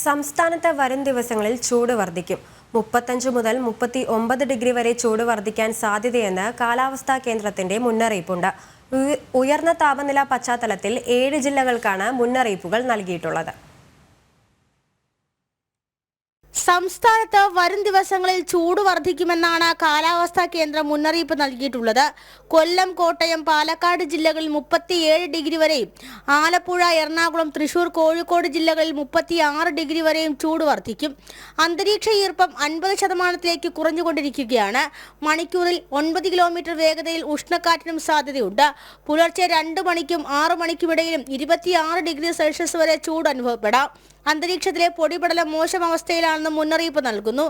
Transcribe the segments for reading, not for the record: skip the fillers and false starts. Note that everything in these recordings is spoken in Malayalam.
സംസ്ഥാനത്ത് വരും ദിവസങ്ങളിൽ ചൂട് വർദ്ധിക്കും. 35 മുതൽ 39 ഡിഗ്രി വരെ ചൂട് വർദ്ധിക്കാൻ സാധ്യതയെന്ന് കാലാവസ്ഥാ കേന്ദ്രത്തിന്റെ മുന്നറിയിപ്പുണ്ട്. ഉയർന്ന താപനില പശ്ചാത്തലത്തിൽ 7 ജില്ലകൾക്കാണ് മുന്നറിയിപ്പുകൾ നൽകിയിട്ടുള്ളത്. സംസ്ഥാനത്ത് വരും ദിവസങ്ങളിൽ ചൂട് വർദ്ധിക്കുമെന്നാണ് കാലാവസ്ഥാ കേന്ദ്രം മുന്നറിയിപ്പ് നൽകിയിട്ടുള്ളത്. കൊല്ലം, കോട്ടയം, പാലക്കാട് ജില്ലകളിൽ 37 ഡിഗ്രി വരെയും ആലപ്പുഴ, എറണാകുളം, തൃശൂർ, കോഴിക്കോട് ജില്ലകളിൽ 36 ഡിഗ്രി വരെയും ചൂട് വർദ്ധിക്കും. അന്തരീക്ഷ ഈർപ്പം 50% കുറഞ്ഞുകൊണ്ടിരിക്കുകയാണ്. മണിക്കൂറിൽ 9 കിലോമീറ്റർ വേഗതയിൽ ഉഷ്ണക്കാറ്റിനും സാധ്യതയുണ്ട്. പുലർച്ചെ 2 മണിക്കും 6 മണിക്കുമിടയിലും 26 ഡിഗ്രി സെൽഷ്യസ് വരെ ചൂട് അനുഭവപ്പെടാം. അന്തരീക്ഷത്തിലെ പൊടിപടലം മോശം അവസ്ഥയിലാണെന്ന് മുന്നറിയിപ്പ് നൽകുന്നു.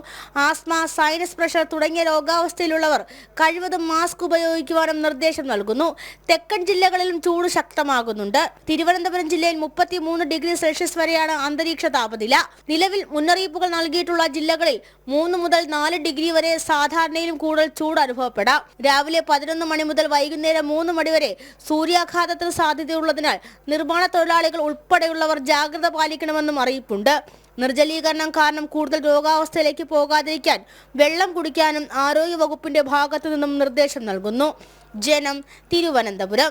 ആസ്മ, സൈനസ് പ്രഷർ തുടങ്ങിയ രോഗാവസ്ഥയിലുള്ളവർ കഴിവതും മാസ്ക് ഉപയോഗിക്കുവാനും നിർദ്ദേശം നൽകുന്നു. തെക്കൻ ജില്ലകളിലും ചൂട് ശക്തമാകുന്നുണ്ട്. തിരുവനന്തപുരം ജില്ലയിൽ 33 ഡിഗ്രി സെൽഷ്യസ് വരെയാണ് അന്തരീക്ഷ താപനില. നിലവിൽ മുന്നറിയിപ്പുകൾ നൽകിയിട്ടുള്ള ജില്ലകളിൽ 3 മുതൽ 4 ഡിഗ്രി വരെ സാധാരണയിലും കൂടുതൽ ചൂട് അനുഭവപ്പെടാം. രാവിലെ 11 മണി മുതൽ വൈകുന്നേരം 3 മണി വരെ സൂര്യാഘാതത്തിന് സാധ്യതയുള്ളതിനാൽ നിർമ്മാണ തൊഴിലാളികൾ ഉൾപ്പെടെയുള്ളവർ ജാഗ്രത പാലിക്കണമെന്നും അറിയിപ്പുണ്ട്. നിർജ്ജലീകരണം കാരണം കൂടുതൽ രോഗാവസ്ഥയിലേക്ക് പോകാതിരിക്കാൻ വെള്ളം കുടിക്കാനും ആരോഗ്യ വകുപ്പിന്റെ ഭാഗത്തു നിന്നും നിർദ്ദേശം നൽകുന്നു. ജനം, തിരുവനന്തപുരം.